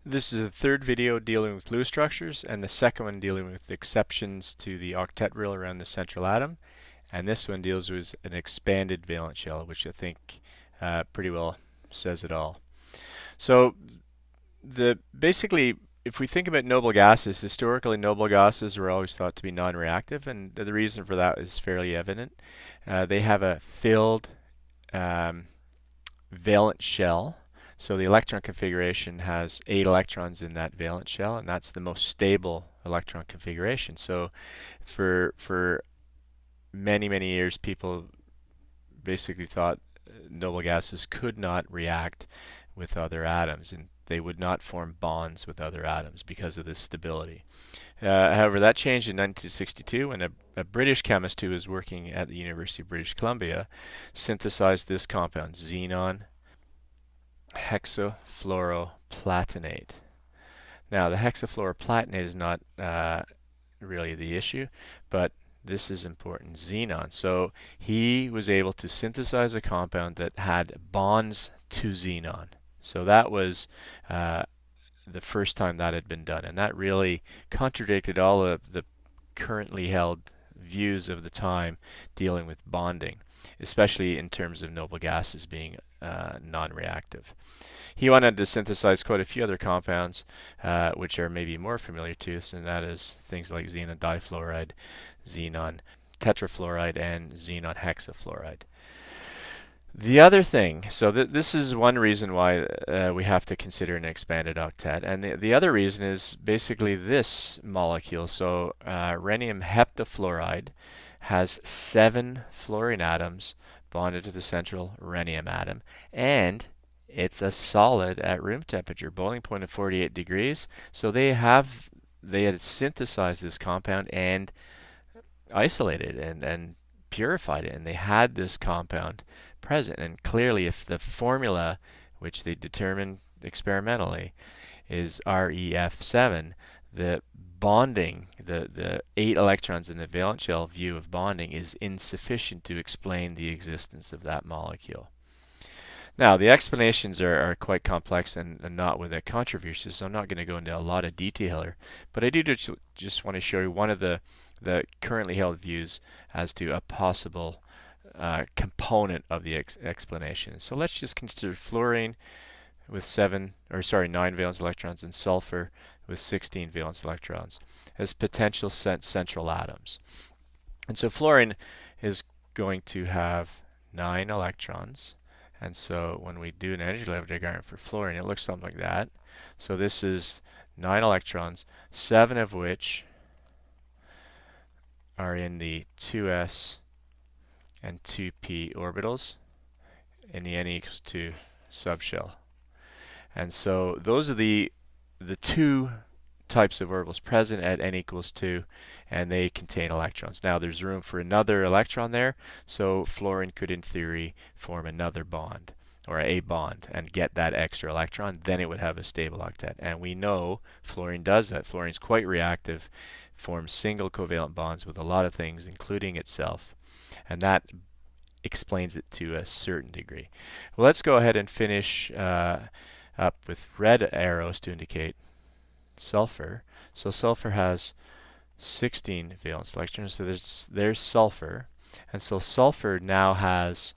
This is the third video dealing with Lewis structures, and the second one dealing with exceptions to the octet rule around the central atom. And this one deals with an expanded valence shell, which I think pretty well says it all. So basically, if we think about noble gases, historically noble gases were always thought to be non-reactive, and the reason for that is fairly evident. They have a filled valence shell. So the electron configuration has 8 electrons in that valence shell, and that's the most stable electron configuration. So for many years, people basically thought noble gases could not react with other atoms, and they would not form bonds with other atoms because of this stability. However, that changed in 1962 when a British chemist who was working at the University of British Columbia synthesized this compound, Xenon Hexafluoroplatinate. Now, the hexafluoroplatinate is not really the issue, but this is important, xenon. So he was able to synthesize a compound that had bonds to xenon. So that was the first time that had been done, and that really contradicted all of the currently held views of the time dealing with bonding, especially in terms of noble gases being non-reactive. He wanted to synthesize quite a few other compounds, which are maybe more familiar to us, and that is things like Xenon Difluoride, Xenon Tetrafluoride, and Xenon Hexafluoride. The other thing, so this is one reason why we have to consider an expanded octet, and the other reason is basically this molecule. So Rhenium heptafluoride has 7 fluorine atoms bonded to the central rhenium atom, and it's a solid at room temperature, boiling point of 48 degrees. So they had synthesized this compound and isolated and purified it, and they had this compound present. And clearly, if the formula, which they determined experimentally, is ReF7, the bonding, the 8 electrons in the valence shell view of bonding is insufficient to explain the existence of that molecule. Now, the explanations are quite complex and not without controversy, so I'm not going to go into a lot of detail here, but I do just want to show you one of the currently held views as to a possible component of the explanation. So let's just consider fluorine with 9 valence electrons and sulfur with 16 valence electrons as potential central atoms. And so fluorine is going to have 9 electrons. And so when we do an energy level diagram for fluorine, it looks something like that. So this is 9 electrons, 7 of which are in the 2s and 2p orbitals in the n equals 2 subshell. And so those are the 2 types of orbitals present at n equals 2, and they contain electrons. Now there's room for another electron there, so fluorine could in theory form another bond, or a bond, and get that extra electron. Then it would have a stable octet, and we know fluorine does that. Fluorine's quite reactive, forms single covalent bonds with a lot of things, including itself, and that explains it to a certain degree. Well, let's go ahead and finish up with red arrows to indicate sulfur. So sulfur has 16 valence electrons, so there's sulfur. And so sulfur now has,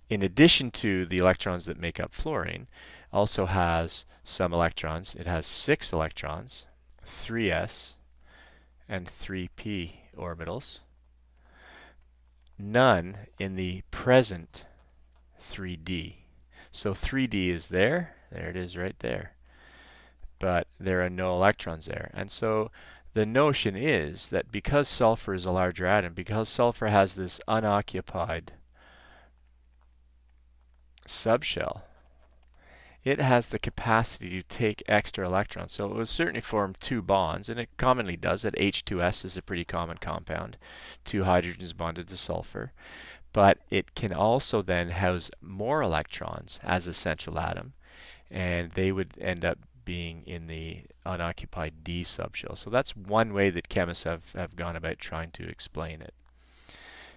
in addition to the electrons that make up fluorine, also has some electrons. It has 6 electrons, 3s and 3p orbitals. None in the present 3d. So 3d is there. There it is right there. But there are no electrons there. And so the notion is that because sulfur is a larger atom, because sulfur has this unoccupied subshell, it has the capacity to take extra electrons. So it will certainly form 2 bonds, and it commonly does. That H2S is a pretty common compound, 2 hydrogens bonded to sulfur. But it can also then house more electrons as a central atom, and they would end up being in the unoccupied D subshell. So that's one way that chemists have gone about trying to explain it.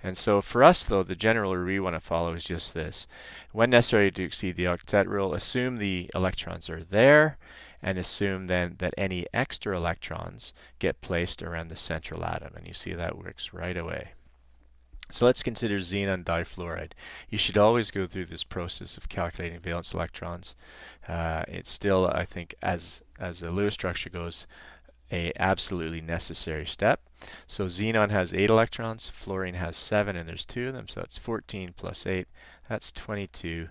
And so for us, though, the general rule we want to follow is just this. When necessary to exceed the octet rule, assume the electrons are there, and assume then that any extra electrons get placed around the central atom. And you see that works right away. So let's consider xenon difluoride. You should always go through this process of calculating valence electrons. It's still, I think, as the Lewis structure goes, a absolutely necessary step. So xenon has 8 electrons, fluorine has 7, and there's 2 of them, so that's 14 plus 8. That's 22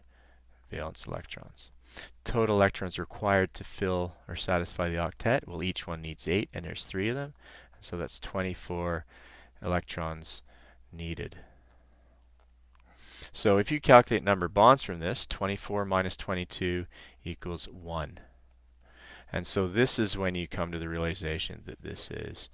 valence electrons. Total electrons required to fill or satisfy the octet, well, each one needs 8, and there's 3 of them, so that's 24 electrons needed. So if you calculate number of bonds from this, 24 minus 22 equals 1. And so this is when you come to the realization that this is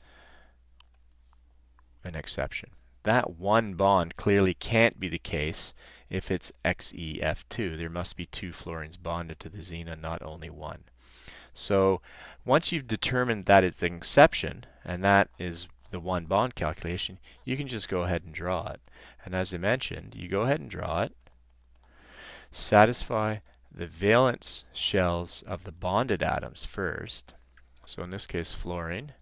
an exception. That one bond clearly can't be the case if it's XeF2. There must be 2 fluorines bonded to the xenon, not only 1. So once you've determined that it's an exception, and that is the one bond calculation, you can just go ahead and draw it. And as I mentioned, you go ahead and draw it, satisfy the valence shells of the bonded atoms first. So in this case, fluorine.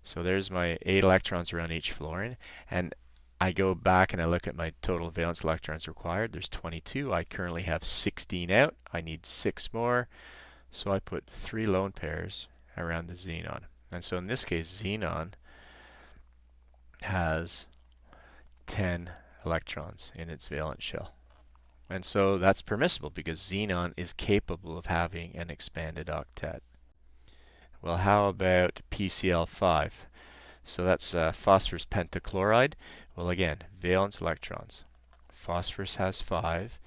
So there's my 8 electrons around each fluorine. And I go back and I look at my total valence electrons required. There's 22. I currently have 16 out. I need 6 more. So I put 3 lone pairs around the xenon. And so in this case, xenon has 10 electrons in its valence shell. And so that's permissible because xenon is capable of having an expanded octet. Well, how about PCl5? So that's phosphorus pentachloride. Well, again, valence electrons. Phosphorus has 5,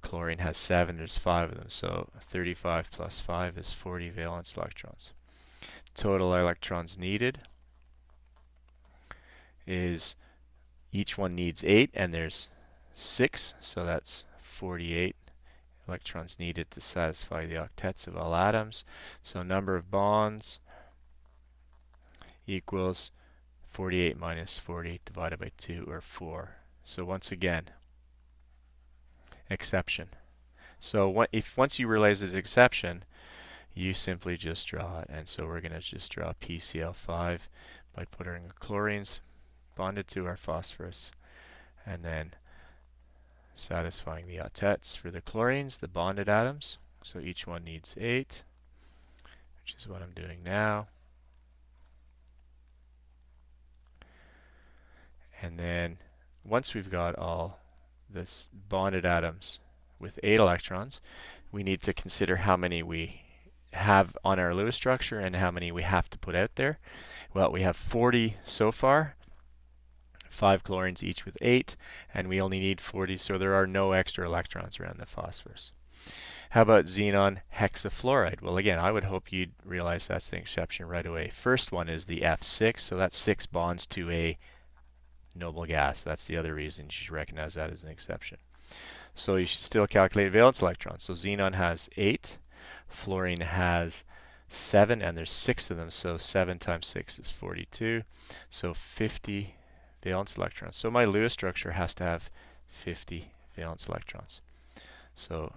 chlorine has 7, there's 5 of them. So 35 plus 5 is 40 valence electrons. Total electrons needed is, each one needs 8, and there's 6, so that's 48 electrons needed to satisfy the octets of all atoms. So number of bonds equals 48 minus 48 divided by 2, or 4. So once again, exception. So once you realize this exception, you simply just draw it. And so we're going to just draw PCl5 by putting the chlorines bonded to our phosphorus, and then satisfying the octets for the chlorines, the bonded atoms. So each one needs 8, which is what I'm doing now. And then once we've got all this bonded atoms with 8 electrons, we need to consider how many we have on our Lewis structure and how many we have to put out there. Well, we have 40 so far. 5 chlorines each with 8, and we only need 40, so there are no extra electrons around the phosphorus. How about xenon hexafluoride? Well, again, I would hope you'd realize that's the exception right away. First one is the F6, so that's 6 bonds to a noble gas. That's the other reason you should recognize that as an exception. So you should still calculate valence electrons. So xenon has 8, fluorine has 7, and there's 6 of them, so 7 times 6 is 42, so 50 valence electrons. So my Lewis structure has to have 50 valence electrons. So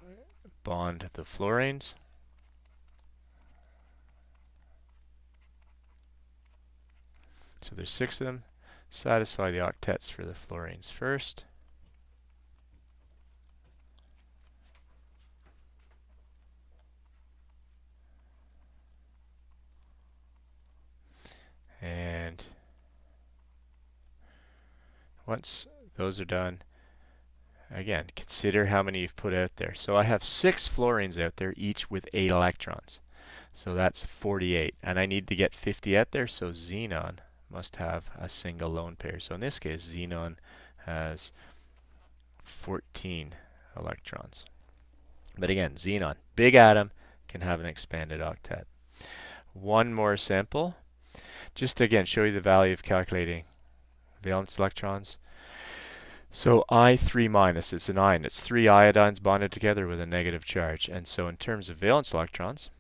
bond the fluorines. So there's 6 of them. Satisfy the octets for the fluorines first. And once those are done, again, consider how many you've put out there. So I have 6 fluorines out there, each with 8 electrons. So that's 48. And I need to get 50 out there, so xenon must have a single lone pair. So in this case, xenon has 14 electrons. But again, xenon, big atom, can have an expanded octet. One more sample, just to again show you the value of calculating valence electrons. So I3 minus, it's an ion. It's 3 iodines bonded together with a negative charge. And so in terms of valence electrons,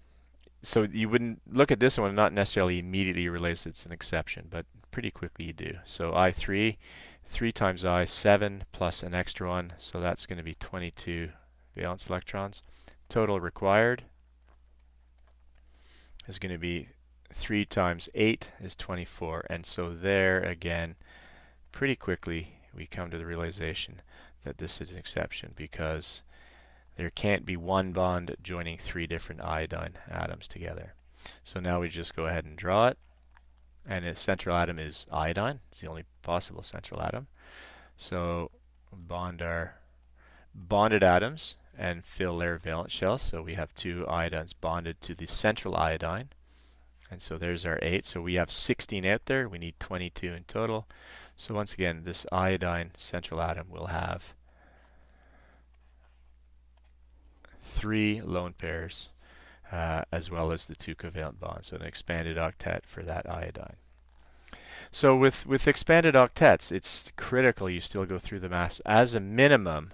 so you wouldn't look at this one and not necessarily immediately realize it's an exception, but pretty quickly you do. So I3, 3 times I, 7 plus an extra one, so that's going to be 22 valence electrons. Total required is going to be 3 times 8 is 24. And so there, again, pretty quickly we come to the realization that this is an exception, because there can't be one bond joining 3 different iodine atoms together. So now we just go ahead and draw it. And its central atom is iodine. It's the only possible central atom. So bond our bonded atoms and fill their valence shells. So we have 2 iodines bonded to the central iodine. And so there's our 8. So we have 16 out there. We need 22 in total. So once again, this iodine central atom will have 3 lone pairs, as well as the 2 covalent bonds. So an expanded octet for that iodine. So with expanded octets, it's critical you still go through the mass as a minimum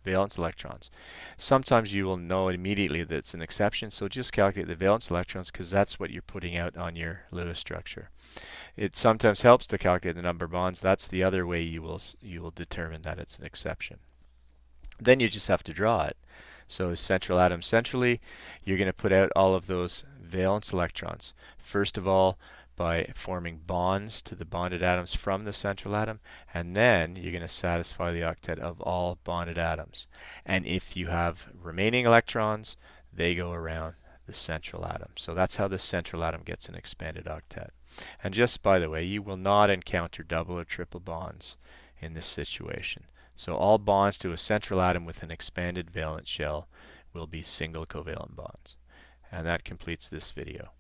valence electrons. Sometimes you will know immediately that it's an exception, so just calculate the valence electrons, because that's what you're putting out on your Lewis structure. It sometimes helps to calculate the number of bonds. That's the other way you will determine that it's an exception. Then you just have to draw it. So central atom centrally, you're going to put out all of those valence electrons. First of all, by forming bonds to the bonded atoms from the central atom, and then you're going to satisfy the octet of all bonded atoms. And if you have remaining electrons, they go around the central atom. So that's how the central atom gets an expanded octet. And just by the way, you will not encounter double or triple bonds in this situation. So all bonds to a central atom with an expanded valence shell will be single covalent bonds. And that completes this video.